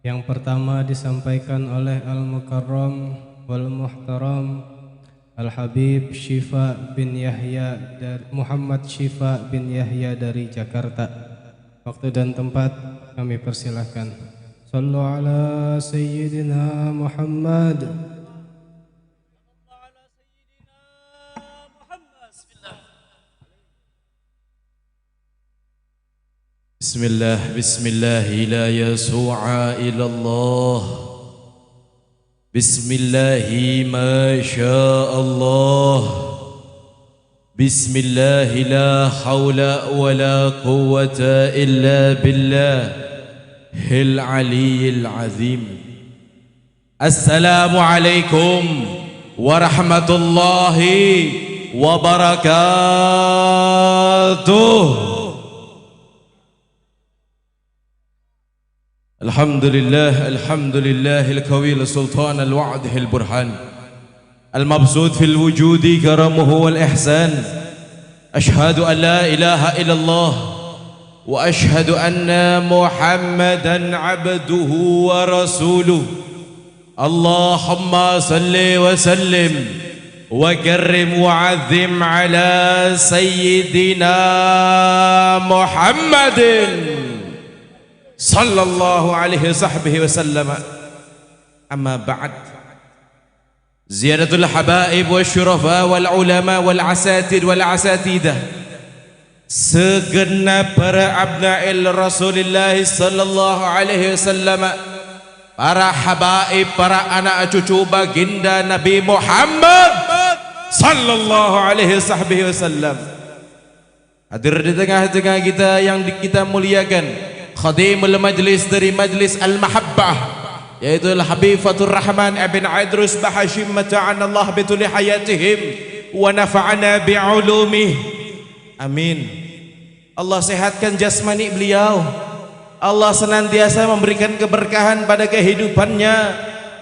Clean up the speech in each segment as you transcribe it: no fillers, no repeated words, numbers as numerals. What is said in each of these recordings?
Yang pertama disampaikan oleh Al-Mukarram wal Muhtaram Al-Habib Syifa bin Yahya dari Muhammad Syifa bin Yahya dari Jakarta. Waktu dan tempat kami persilahkan. Sallu ala Sayyidina Muhammad. بسم الله لا يسوع إلى الله بسم الله ما شاء الله بسم الله لا حول ولا قوة إلا بالله العلي العظيم السلام عليكم ورحمة الله وبركاته. الحمد لله القوي السلطان الوعد البرهان المبسوط في الوجود كرمه والإحسان. أشهد أن لا إله إلا الله وأشهد أن محمدا عبده ورسوله. اللهم صل وسلم وكرم وعظم على سيدنا محمد صلى الله عليه وصحبه وسلم. أما بعد، زيادة الحبائب والشرفاء والعلماء والعساتذ والعساتذة segenap para abna'il Rasulullah sallallahu alaihi wasallam, para habaib, para anak cucu baginda Nabi Muhammad sallallahu alaihi wasallam. Hadir di tengah-tengah kita yang kita muliakan, khadimul majlis dari majlis al-mahabbah, yaitu al-habib Fatur Rahman ibn Idrus Bahashim, mata'anallah bituli hayatihim wa nafa'ana bi'ulumih. Amin. Allah sehatkan jasmani beliau, Allah senantiasa memberikan keberkahan pada kehidupannya,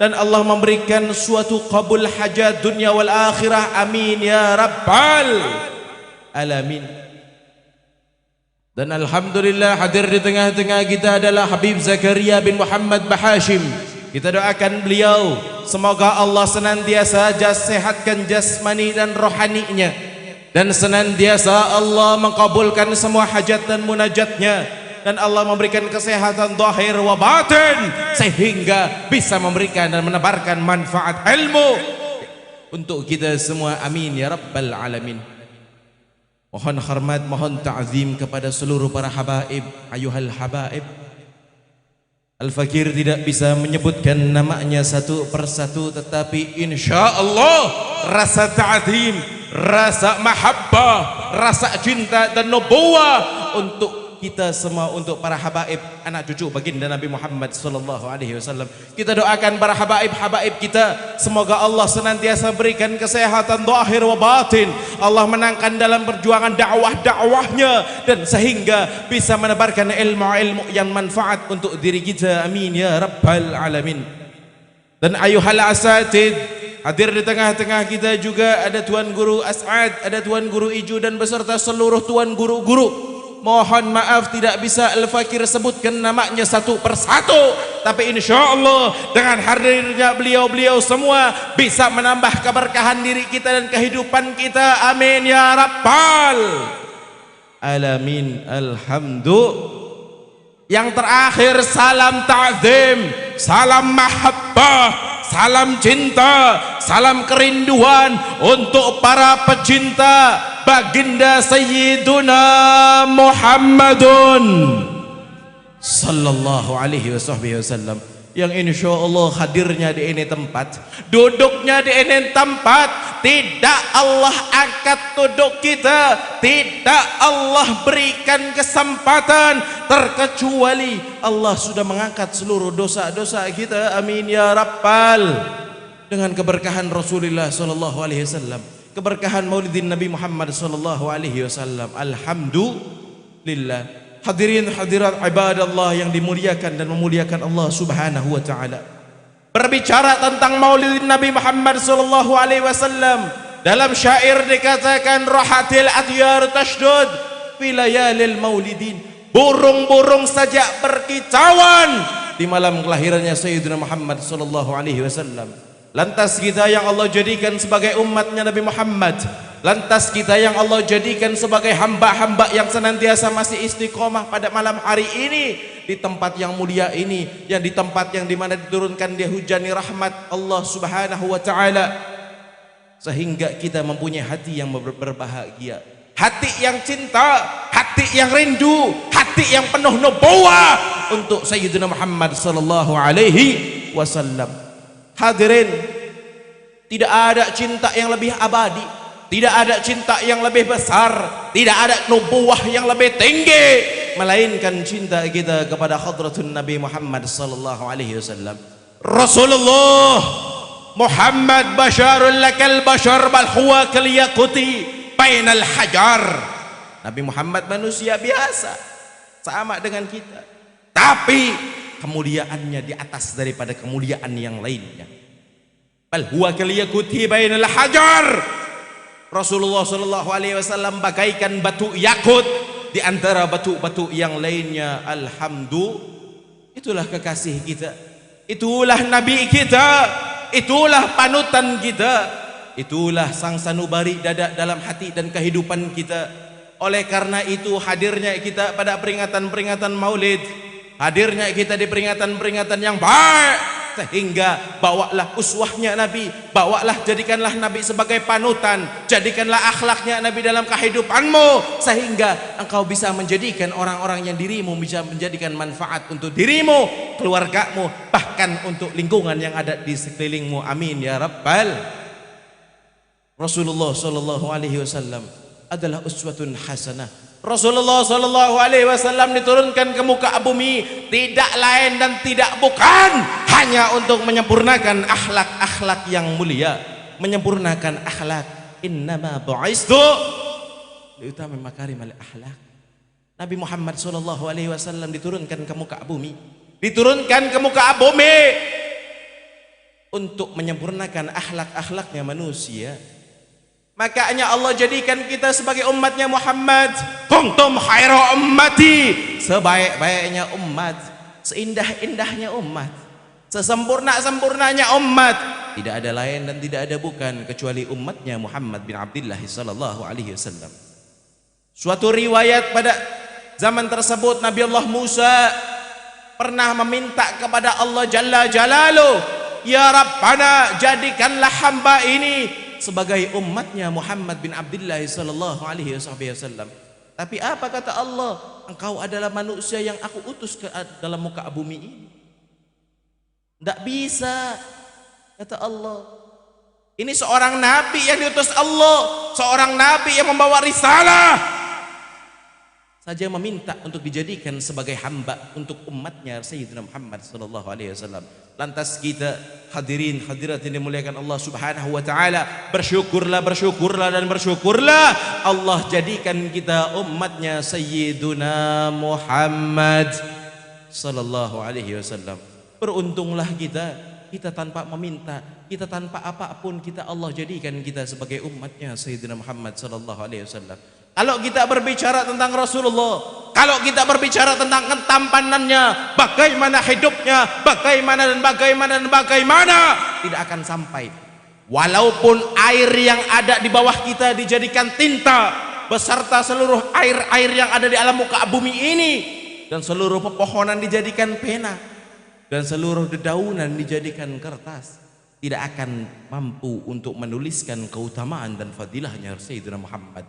dan Allah memberikan suatu qabul hajat dunia wal akhirah. Amin ya rabbal alamin. Dan alhamdulillah hadir di tengah-tengah kita adalah Habib Zakaria bin Muhammad Bahashim. Kita doakan beliau, semoga Allah senantiasa sehatkan jasmani dan rohaninya, dan senantiasa Allah mengabulkan semua hajat dan munajatnya, dan Allah memberikan kesehatan zahir wa batin, sehingga bisa memberikan dan menebarkan manfaat ilmu untuk kita semua. Amin ya rabbal alamin. Mohon hormat, mohon ta'zim kepada seluruh para habaib. Ayuhal habaib, Al-Fakir tidak bisa menyebutkan namanya satu persatu, tetapi insyaallah rasa ta'zim, rasa mahabbah, rasa cinta dan nubuwah untuk kita semua, untuk para habaib, anak cucu baginda Nabi Muhammad sallallahu alaihi wasallam. Kita doakan para habaib kita, semoga Allah senantiasa berikan kesehatan zahir wa batin, Allah menangkan dalam perjuangan dakwah-dakwahnya, dan sehingga bisa menebarkan ilmu-ilmu yang manfaat untuk diri kita. Amin ya rabbal alamin. Dan ayuhal asatid, hadir di tengah-tengah kita juga ada Tuan Guru As'ad, ada Tuan Guru Iju, dan beserta seluruh Tuan Guru-Guru. Mohon maaf tidak bisa Al-Fakir sebutkan namanya satu persatu, tapi insyaallah dengan hadirnya beliau-beliau semua bisa menambah keberkahan diri kita dan kehidupan kita. Amin ya rabbal alamin. Alhamdulillah. Yang terakhir, salam ta'zim, salam mahabbah, salam cinta, salam kerinduan untuk para pecinta baginda Sayyiduna Muhammadun sallallahu alaihi wasallam, yang insyaallah hadirnya di ini tempat, duduknya di ini tempat, tidak Allah angkat duduk kita, tidak Allah berikan kesempatan, terkecuali Allah sudah mengangkat seluruh dosa-dosa kita. Amin ya rabbal. Dengan keberkahan Rasulullah sallallahu alaihi wasallam, keberkahan Maulidin Nabi Muhammad sallallahu alaihi wasallam. Alhamdulillah. Hadirin hadirat ibadallah yang dimuliakan dan memuliakan Allah Subhanahu wa taala. Berbicara tentang Maulidin Nabi Muhammad sallallahu alaihi wasallam, dalam syair dikatakan rahatil adyar tashdud fi layalil maulidin. Burung-burung saja berkicauan di malam kelahirannya Sayyidina Muhammad sallallahu alaihi wasallam. Lantas kita yang Allah jadikan sebagai umatnya Nabi Muhammad, lantas kita yang Allah jadikan sebagai hamba-hamba yang senantiasa masih istiqomah pada malam hari ini, di tempat yang mulia ini, yang di tempat yang dimana diturunkan dia hujani rahmat Allah subhanahu wa ta'ala, sehingga kita mempunyai hati yang berbahagia, hati yang cinta, hati yang rindu, hati yang penuh nubuwah untuk Sayyidina Muhammad sallallahu alaihi wasallam. Hadirin, tidak ada cinta yang lebih abadi, tidak ada cinta yang lebih besar, tidak ada nubuwah yang lebih tinggi melainkan cinta kita kepada hadratun Nabi Muhammad sallallahu alaihi wasallam. Rasulullah Muhammad basyarul lakal bashar bal huwa kal yaquti bainal hajar. Nabi Muhammad manusia biasa sama dengan kita, tapi kemuliaannya di atas daripada kemuliaan yang lainnya. Bal huwa kal yaquti bainal hajar. Rasulullah sallallahu alaihi wasallam bagaikan batu yakut di antara batu-batu yang lainnya. Alhamdulillah, itulah kekasih kita, itulah nabi kita, itulah panutan kita, itulah sang sanubari dada dalam hati dan kehidupan kita. Oleh karena itu hadirnya kita pada peringatan-peringatan Maulid, hadirnya kita di peringatan-peringatan yang baik, sehingga bawalah uswahnya Nabi, bawalah jadikanlah Nabi sebagai panutan, jadikanlah akhlaknya Nabi dalam kehidupanmu, sehingga engkau bisa menjadikan orang-orang yang dirimu bisa menjadikan manfaat untuk dirimu, keluargamu, bahkan untuk lingkungan yang ada di sekelilingmu. Amin ya rabbal. Rasulullah sallallahu alaihi wasallam adalah uswatun hasanah. Rasulullah sallallahu alaihi wasallam diturunkan ke muka bumi tidak lain dan tidak bukan hanya untuk menyempurnakan akhlak-akhlak yang mulia, menyempurnakan akhlak. Innama bu'istu liutami makarimal akhlak. Nabi Muhammad sallallahu alaihi wasallam diturunkan ke muka bumi, diturunkan ke muka bumi untuk menyempurnakan akhlak-akhlaknya manusia. Makanya Allah jadikan kita sebagai umatnya Muhammad. Kuntum khaira ummati, sebaik-baiknya umat, seindah-indahnya umat, sesempurna-sempurnanya umat. Tidak ada lain dan tidak ada bukan kecuali umatnya Muhammad bin Abdullah sallallahu alaihi wasallam. Suatu riwayat pada zaman tersebut Nabi Allah Musa pernah meminta kepada Allah Jalla Jalaluh, ya Rabbana, jadikanlah hamba ini sebagai umatnya Muhammad bin Abdullah sallallahu alaihi wasallam. Tapi apa kata Allah? Engkau adalah manusia yang aku utus ke dalam muka bumi ini. Tidak bisa, kata Allah. Ini seorang nabi yang diutus Allah, seorang nabi yang membawa risalah saja meminta untuk dijadikan sebagai hamba untuk umatnya Sayyidina Muhammad sallallahu alaihi wasallam. Lantas kita hadirin hadirat yang dimuliakan Allah subhanahu wa ta'ala, bersyukurlah, bersyukurlah dan bersyukurlah Allah jadikan kita umatnya Sayyiduna Muhammad sallallahu alaihi wasallam. Beruntunglah kita tanpa meminta, kita tanpa apapun, kita Allah jadikan kita sebagai umatnya Sayyidina Muhammad sallallahu alaihi wasallam. Kalau kita berbicara tentang Rasulullah, kalau kita berbicara tentang ketampanannya, bagaimana hidupnya, bagaimana, tidak akan sampai. Walaupun air yang ada di bawah kita dijadikan tinta, beserta seluruh air-air yang ada di alam muka bumi ini, dan seluruh pepohonan dijadikan pena, dan seluruh dedaunan dijadikan kertas, tidak akan mampu untuk menuliskan keutamaan dan fadilahnya Sayyidina Muhammad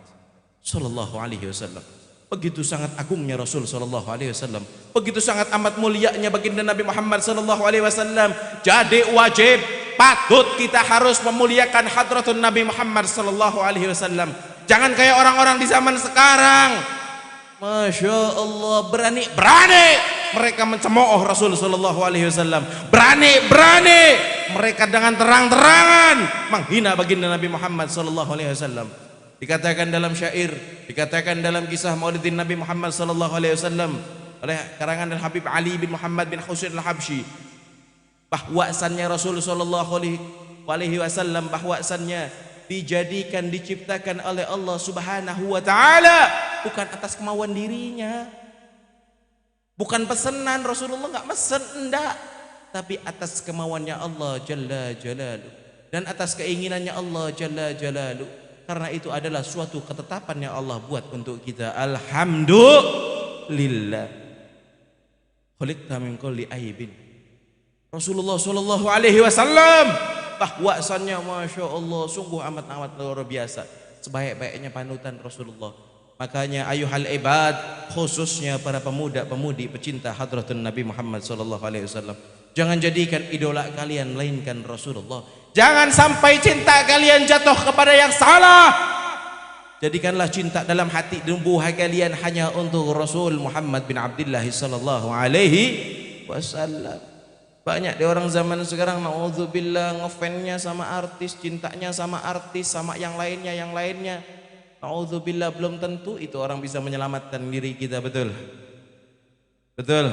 sallallahu alaihi wasallam. Begitu sangat agungnya Rasul sallallahu alaihi wasallam, begitu sangat amat mulianya baginda Nabi Muhammad sallallahu alaihi wasallam. Jadi wajib, patut kita harus memuliakan hadratun Nabi Muhammad sallallahu alaihi wasallam. Jangan kayak orang-orang di zaman sekarang, Masya Allah, berani mereka mencemooh Rasul sallallahu alaihi wasallam, berani mereka dengan terang-terangan menghina baginda Nabi Muhammad sallallahu alaihi wasallam. Dikatakan dalam syair, dikatakan dalam kisah Maulidin Nabi Muhammad sallallahu alaihi wasallam oleh karangan Al-Habib Ali bin Muhammad bin Husain Al-Habsyi, bahwasannya Rasul sallallahu alaihi wasallam bahwasannya dijadikan, diciptakan oleh Allah Subhanahu wa taala bukan atas kemauan dirinya, Bukan pesanan, Rasulullah nggak mesen, enggak. Tapi atas kemauannya Allah Jalla Jalaluh dan atas keinginannya Allah Jalla Jalaluh. Karena itu adalah suatu ketetapan yang Allah buat untuk kita. Alhamdulillah. Khuliqta min kulli aibin. Rasulullah sallallahu alaihi wasallam bahwasannya masya Allah sungguh amat luar biasa, sebaik-baiknya panutan Rasulullah. Makanya ayuhal ibad, khususnya para pemuda-pemudi pecinta hadratun Nabi Muhammad sallallahu alaihi wasallam, jangan jadikan idola kalian melainkan Rasulullah. Jangan sampai cinta kalian jatuh kepada yang salah. Jadikanlah cinta dalam hati numbuh kalian hanya untuk Rasul Muhammad bin Abdullah sallallahu alaihi wasallam. Banyak di orang zaman sekarang naudzubillah ngefansnya sama artis, cintanya sama artis, sama yang lainnya. Naudzubillah, belum tentu itu orang bisa menyelamatkan diri kita, betul? Betul.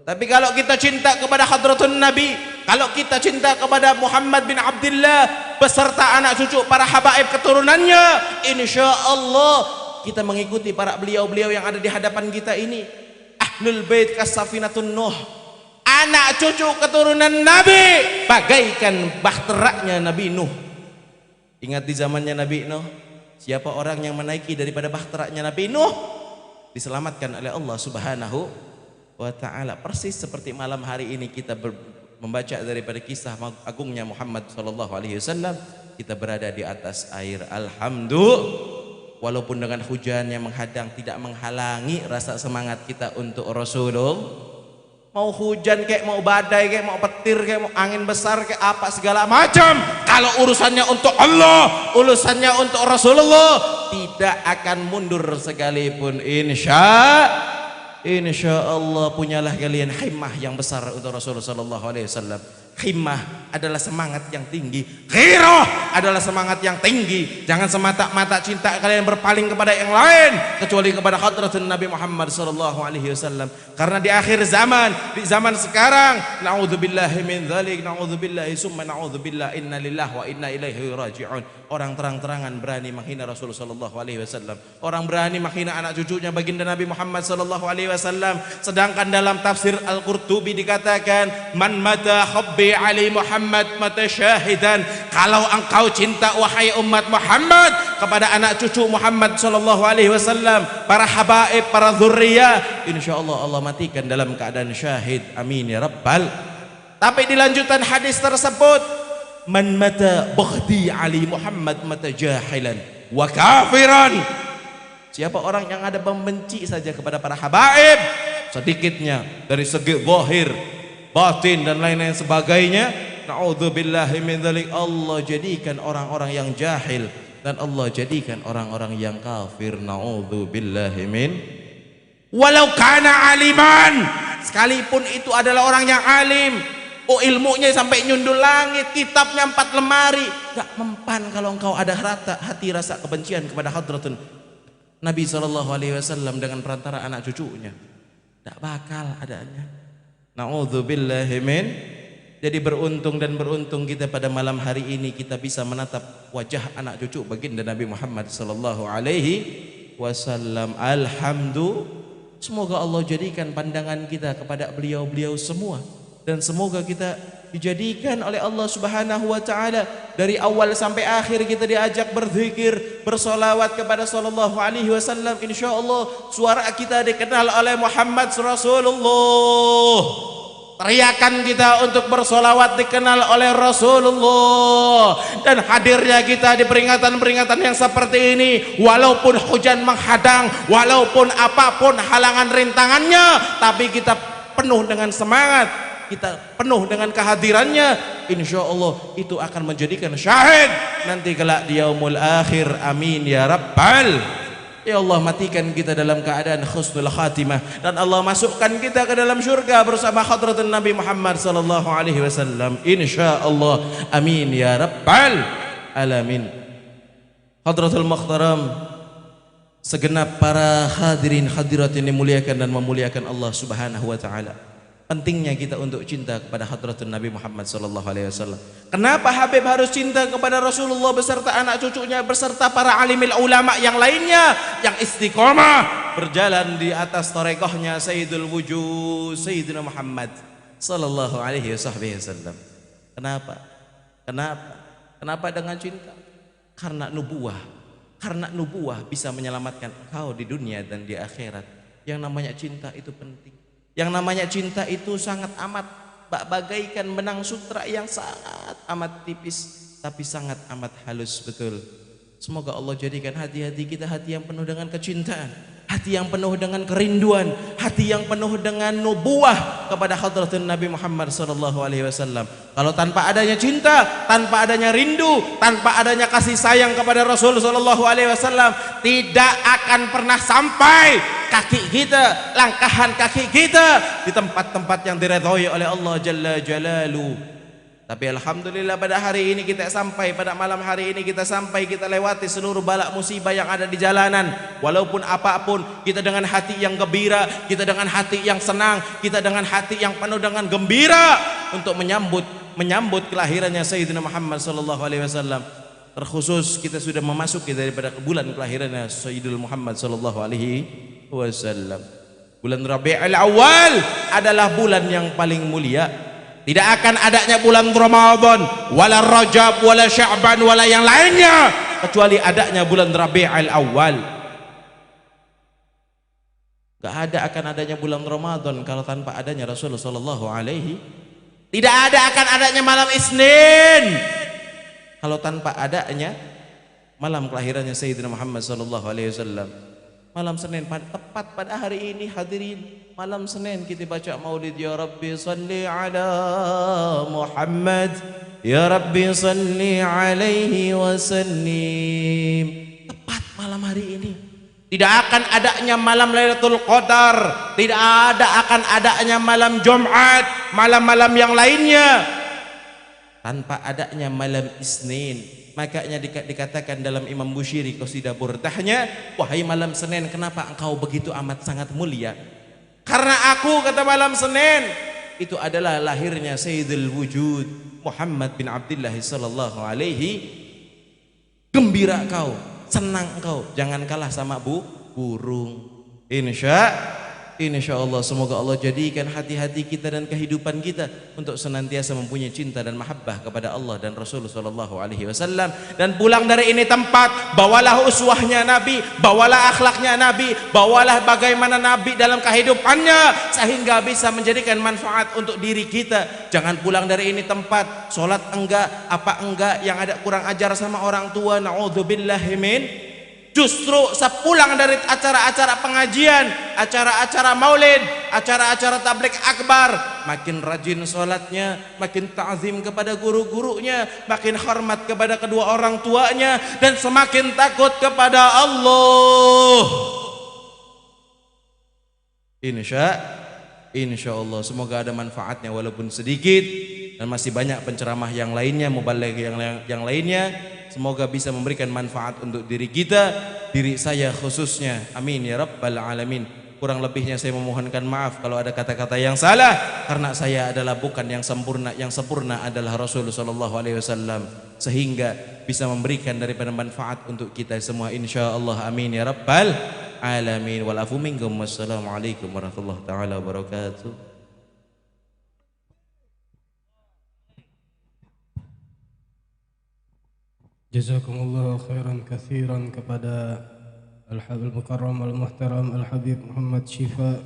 Tapi kalau kita cinta kepada hadratun Nabi, kalau kita cinta kepada Muhammad bin Abdullah beserta anak cucu para habaib keturunannya, insya Allah kita mengikuti para beliau-beliau yang ada di hadapan kita ini. Ahlul bait kasafinatun Nuh, anak cucu keturunan Nabi bagaikan bahteraknya Nabi Nuh. Ingat di zamannya Nabi Nuh, siapa orang yang menaiki daripada bahteraknya Nabi Nuh diselamatkan oleh Allah Subhanahu wa ta'ala. Persis seperti malam hari ini kita membaca daripada kisah agungnya Muhammad sallallahu alaihi wasallam, kita berada di atas air. Alhamdulillah. Walaupun dengan hujan yang menghadang tidak menghalangi rasa semangat kita untuk Rasulullah. Mau hujan kayak, mau badai kayak, mau petir kayak, mau angin besar kayak apa segala macam, kalau urusannya untuk Allah, urusannya untuk Rasulullah, tidak akan mundur sekalipun. Insya Allah punyalah kalian himmah yang besar untuk Rasulullah sallallahu alaihi wasallam. Himmah adalah semangat yang tinggi, ghirah adalah semangat yang tinggi. Jangan semata-mata cinta kalian berpaling kepada yang lain kecuali kepada hadratun Nabi Muhammad sallallahu alaihi wasallam. Karena di akhir zaman, di zaman sekarang, naudzubillahi min dzalik, naudzubillahi summa naudzubillah, inna lillahi wa inna ilaihi raji'un. Orang terang-terangan berani menghina Rasulullah sallallahu alaihi wasallam. Orang berani menghina anak cucunya baginda Nabi Muhammad sallallahu alaihi wasallam. Sedangkan dalam tafsir Al-Qurtubi dikatakan, man mata hubbi Ali Muhammad mata syahidan. Kalau engkau cinta wahai umat Muhammad kepada anak cucu Muhammad sallallahu alaihi wasallam, para habaib, para dzurriyyah, insyaallah Allah matikan dalam keadaan syahid. Amin ya rabbal. Tapi di lanjutan hadis tersebut, man mata baghdi Ali Muhammad mata jahilan wa kafiran. Siapa orang yang ada membenci saja kepada para habaib sedikitnya dari segi zahir, batin dan lain-lain sebagainya, naudzubillahi min dzalik, Allah jadikan orang-orang yang jahil dan Allah jadikan orang-orang yang kafir. Naudzubillahi min. Walau kana aliman, sekalipun itu adalah orang yang alim, ilmunya sampai nyundul langit, kitabnya 4 lemari, gak mempan kalau engkau ada hati rasa kebencian kepada hadratun Nabi sallallahu alaihi wasallam dengan perantara anak cucunya, gak bakal adanya. Na'udzubillahi min. Jadi beruntung dan beruntung kita pada malam hari ini kita bisa menatap wajah anak cucu baginda Nabi Muhammad sallallahu alaihi wasallam. Alhamdulillah. Semoga Allah jadikan pandangan kita kepada beliau-beliau semua, dan semoga kita dijadikan oleh Allah Subhanahu wa taala dari awal sampai akhir kita diajak berzikir, bersolawat kepada sallallahu alaihi wasallam. Insyaallah suara kita dikenal oleh Muhammad Rasulullah. Teriakan kita untuk bersolawat dikenal oleh Rasulullah. Dan hadirnya kita di peringatan-peringatan yang seperti ini, walaupun hujan menghadang, walaupun apapun halangan rintangannya, tapi kita penuh dengan semangat, kita penuh dengan kehadirannya. Insya Allah itu akan menjadikan syahid nanti kelak di yaumul akhir. Amin ya rabbal. Ya Allah, matikan kita dalam keadaan husnul khatimah, dan Allah masukkan kita ke dalam syurga bersama hadratun Nabi Muhammad sallallahu alaihi wasallam. Insyaallah. Amin ya rabbal alamin. Hadratul muhtaram, segenap para hadirin hadirat yang dimuliakan dan memuliakan Allah Subhanahu wa taala. pentingnya kita untuk cinta kepada hadratul Nabi Muhammad sallallahu alaihi wasallam. Kenapa Habib harus cinta kepada Rasulullah beserta anak cucunya beserta para alimil ulama yang lainnya yang istiqomah berjalan di atas tarekohnya Sayyidul Wujud Sayyidina Muhammad sallallahu alaihi wasallam. Kenapa? Kenapa dengan cinta? Karena nubuwah. Karena nubuwah bisa menyelamatkan engkau di dunia dan di akhirat. Yang namanya cinta itu penting. Yang namanya cinta itu sangat amat bagaikan benang sutra yang sangat amat tipis tapi sangat amat halus betul. Semoga Allah jadikan hati-hati kita hati yang penuh dengan kecintaan, hati yang penuh dengan kerinduan, hati yang penuh dengan nubuwah kepada hadratul Nabi Muhammad sallallahu alaihi wasallam. Kalau tanpa adanya cinta, tanpa adanya rindu, tanpa adanya kasih sayang kepada Rasul sallallahu alaihi wasallam, tidak akan pernah sampai kaki kita, langkahan kaki kita di tempat-tempat yang diridhoi oleh Allah Jalla Jalaluhu. Tapi alhamdulillah pada hari ini kita sampai, pada malam hari ini kita sampai, kita lewati seluruh balak musibah yang ada di jalanan. Walaupun apapun, kita dengan hati yang gembira, kita dengan hati yang senang, kita dengan hati yang penuh dengan gembira untuk menyambut kelahirannya Sayyidina Muhammad sallallahu alaihi wasallam. Terkhusus kita sudah memasuki daripada bulan kelahirannya Sayyidul Muhammad sallallahu alaihi wasallam. Bulan Rabiul Awal adalah bulan yang paling mulia. Tidak akan adanya bulan Ramadan, wala Rajab, wala Sya'ban, wala yang lainnya kecuali adanya bulan Rabiul Awal. Gak ada akan adanya bulan Ramadan kalau tanpa adanya Rasulullah sallallahu alaihi. Tidak ada akan adanya malam Isnin kalau tanpa adanya malam kelahirannya Sayyidina Muhammad sallallahu alaihi wasallam. Malam Senin tepat pada hari ini hadirin, malam Senin kita baca Maulid ya Rabbi salli ala Muhammad ya Rabbi salli alaihi wasallim. Tepat malam hari ini. Tidak akan adanya malam Lailatul Qadar, tidak akan adanya malam Jumat, malam-malam yang lainnya tanpa adanya malam Isnin. Makanya dikatakan dalam Imam Bushiri qasidah burdahnya, wahai malam Senin, kenapa engkau begitu amat sangat mulia? Karena aku, kata malam Senin, itu adalah lahirnya Sayyidul Wujud Muhammad bin Abdullah sallallahu alaihi. Gembira kau, senang engkau, jangan kalah sama burung. Insya Allah semoga Allah jadikan hati-hati kita dan kehidupan kita untuk senantiasa mempunyai cinta dan mahabbah kepada Allah dan Rasulullah sallallahu alaihi wasallam. Dan pulang dari ini tempat, bawalah uswahnya Nabi, bawalah akhlaknya Nabi, bawalah bagaimana Nabi dalam kehidupannya sehingga bisa menjadikan manfaat untuk diri kita. Jangan pulang dari ini tempat sholat enggak, apa enggak, yang ada kurang ajar sama orang tua, naudzubillahi min. Justru sepulang dari acara-acara pengajian, acara-acara maulid, acara-acara tabligh akbar, makin rajin sholatnya, makin ta'zim kepada guru-gurunya, makin hormat kepada kedua orang tuanya, dan semakin takut kepada Allah. Insya Allah semoga ada manfaatnya walaupun sedikit, dan masih banyak penceramah yang lainnya, mubaligh yang lainnya. Semoga bisa memberikan manfaat untuk diri kita, diri saya khususnya. Amin ya rabbal alamin. Kurang lebihnya saya memohonkan maaf kalau ada kata-kata yang salah, karena saya adalah bukan yang sempurna. Yang sempurna adalah Rasulullah sallallahu alaihi wasallam, sehingga bisa memberikan daripada manfaat untuk kita semua insyaallah. Amin ya rabbal alamin. Wal afu minkum. Wassalamualaikum warahmatullahi taala wabarakatuh. Jazakumullah khairan katsiran kepada Al-Habib Al-Mukarram Al-Muhtaram Al-Habib Muhammad Syifa